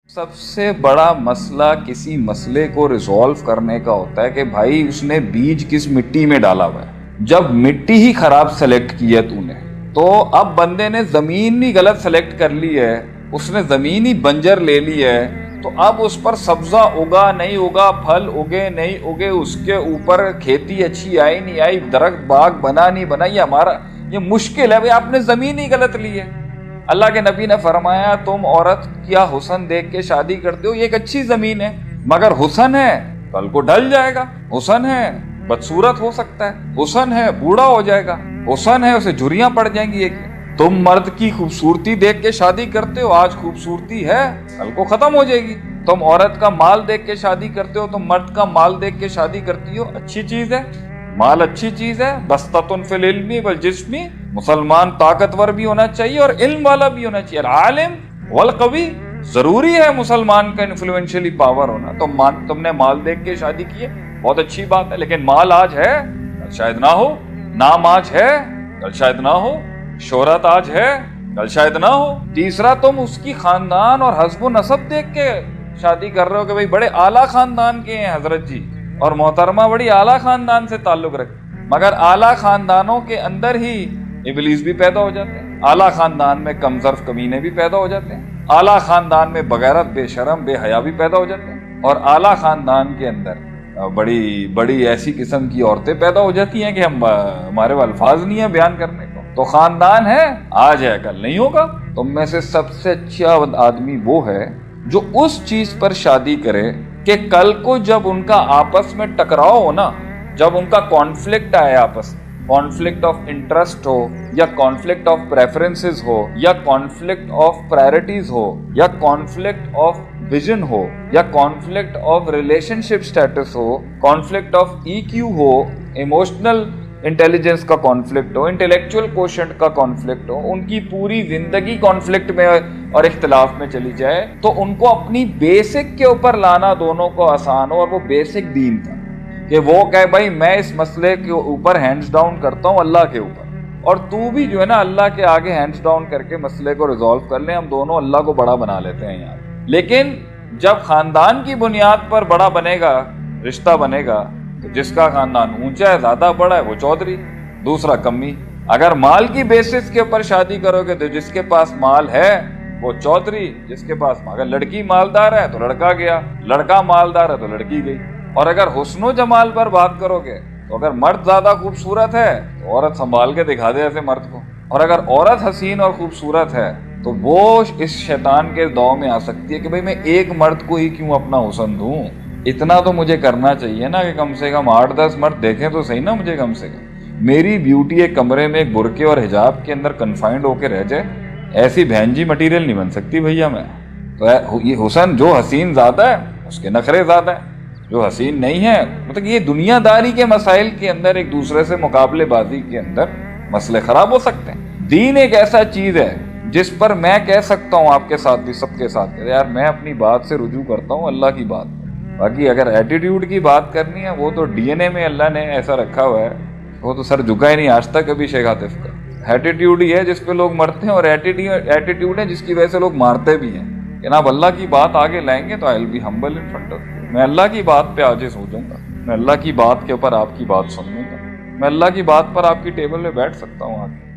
سب سے بڑا مسئلہ کسی مسئلے کو ریزالو کرنے کا ہوتا ہے کہ بھائی اس نے بیج کس مٹی میں ڈالا ہوا ہے۔ جب مٹی ہی خراب سلیکٹ کی ہے تو نے، تو اب بندے نے زمین ہی غلط سلیکٹ کر لی ہے، اس نے زمین ہی بنجر لے لی ہے، تو اب اس پر سبزہ اگا نہیں اگا، پھل اگے نہیں اگے، اس کے اوپر کھیتی اچھی آئی نہیں آئی، درخت باغ بنا نہیں بنا، یہ مشکل ہے بھائی، آپ نے زمین ہی غلط لی ہے۔ اللہ کے نبی نے فرمایا تم عورت کیا حسن دیکھ کے شادی کرتے ہو، یہ ایک اچھی زمین ہے، مگر حسن ہے کل کو ڈھل جائے گا، حسن ہے بدصورت ہو سکتا ہے، حسن ہے بوڑھا ہو جائے گا، حسن ہے اسے جھریاں پڑ جائیں گی۔ تم مرد کی خوبصورتی دیکھ کے شادی کرتے ہو، آج خوبصورتی ہے کل کو ختم ہو جائے گی۔ تم عورت کا مال دیکھ کے شادی کرتے ہو، تم مرد کا مال دیکھ کے شادی کرتی ہو، اچھی چیز ہے، مال اچھی چیز ہے، بسطۃ فی العلم والجسم، مسلمان طاقتور بھی ہونا چاہیے اور علم والا بھی ہونا چاہیے، العالم والقوی، ضروری ہے مسلمان کا انفلوئنشلی پاور ہونا۔ تو تم نے مال دیکھ کے شادی کی ہے، بہت اچھی بات ہے، لیکن مال آج ہے کل شاید نہ ہو، نام آج ہے کل شاید نہ ہو، شہرت آج ہے کل شاید نہ ہو۔ تیسرا، تم اس کی خاندان اور حسب و نسب دیکھ کے شادی کر رہے ہو کہ بھئی بڑے اعلیٰ خاندان کے ہیں حضرت جی، اور محترمہ بڑی اعلیٰ خاندان سے تعلق رکھتے، مگر اعلیٰ خاندانوں کے اندر ہی ابلیس بھی پیدا ہو جاتے ہیں، اعلیٰ خاندان میں کم ظرف کمینے بھی پیدا ہو جاتے ہیں، اعلیٰ خاندان میں بغیرت، بے شرم، بے حیا بھی پیدا ہو جاتے ہیں، اور اعلیٰ خاندان کے اندر بڑی ایسی قسم کی عورتیں پیدا ہو جاتی ہیں کہ ہمارے وہ الفاظ نہیں ہیں بیان کرنے کو۔ تو خاندان ہے آج ہے کل نہیں ہوگا۔ تم میں سے سب سے اچھا آدمی وہ ہے جو اس چیز پر شادی کرے کہ کل کو جب ان کا آپس میں ٹکراؤ ہو نا، جب ان کا کانفلکٹ آئے، آپس کانفلکٹ آف انٹرسٹ ہو، یا کانفلکٹ آف پریفرنسز ہو، یا کانفلکٹ آف پرائرٹیز ہو، یا کانفلکٹ آف ویژن ہو، یا conflict of relationship status ہو، کانفلکٹ آف ای کیو ہو، ایموشنل انٹیلیجنس کا کانفلکٹ ہو، انٹیلیکچوئل کوشنٹ کا کانفلکٹ ہو، ان کی پوری زندگی کانفلکٹ میں اور اختلاف میں چلی جائے، تو ان کو اپنی بیسک کے اوپر لانا دونوں کو آسان ہو، اور وہ بیسک دین تھا کہ وہ کہے بھائی میں اس مسئلے کے اوپر ہینڈز ڈاؤن کرتا ہوں اللہ کے اوپر، اور تو بھی جو ہے نا اللہ کے آگے ہینڈز ڈاؤن کر کے مسئلے کو ریزالو کر لیں، ہم دونوں اللہ کو بڑا بنا لیتے ہیں یہاں۔ لیکن جب خاندان کی بنیاد پر بڑا بنے گا، رشتہ بنے گا، تو جس کا خاندان اونچا ہے، زیادہ بڑا ہے، وہ چودھری، دوسرا کمی۔ اگر مال کی بیسس کے اوپر شادی کرو گے تو جس کے پاس مال ہے وہ چودھری، جس کے پاس اگر لڑکی مالدار ہے تو لڑکا گیا، لڑکا مالدار ہے تو لڑکی گئی۔ اور اگر حسن و جمال پر بات کرو گے تو اگر مرد زیادہ خوبصورت ہے تو عورت سنبھال کے دکھا دے ایسے مرد کو، اور اگر عورت حسین اور خوبصورت ہے تو وہ اس شیطان کے داؤ میں آ سکتی ہے کہ بھئی میں ایک مرد کو ہی کیوں اپنا حسن دوں، اتنا تو مجھے کرنا چاہیے نا کہ کم سے کم 8-10 مرد دیکھیں تو صحیح نا مجھے، کم سے کم میری بیوٹی ایک کمرے میں ایک برقعے اور حجاب کے اندر کنفائنڈ ہو کے رہ جائے، ایسی بہن جی مٹیریل نہیں بن سکتی بھیا میں۔ تو یہ حسن، جو حسین زیادہ ہے اس کے نخرے زیادہ ہیں، جو حسین نہیں ہے، مطلب یہ دنیا داری کے مسائل کے اندر ایک دوسرے سے مقابلے بازی کے اندر مسئلے خراب ہو سکتے ہیں۔ دین ایک ایسا چیز ہے جس پر میں کہہ سکتا ہوں آپ کے ساتھ بھی، سب کے ساتھ، یار میں اپنی بات سے رجوع کرتا ہوں اللہ کی بات۔ باقی اگر ایٹیٹیوڈ کی بات کرنی ہے، وہ تو ڈی این اے میں اللہ نے ایسا رکھا ہوا ہے، وہ تو سر جھکا ہی نہیں آج تک کبھی شیخ عاطف کا۔ ایٹیٹیوڈ ہی ہے جس پہ لوگ مرتے ہیں، اور ایٹیٹیوڈ ہے جس کی وجہ سے لوگ مارتے بھی ہیں۔ جناب اللہ کی بات آگے لائیں گے تو I will be humble in front of you, میں اللہ کی بات پہ عاجز ہو جاؤں گا، میں اللہ کی بات کے اوپر آپ کی بات سن لوں گا، میں اللہ کی بات پر آپ کی ٹیبل میں بیٹھ سکتا ہوں آگے۔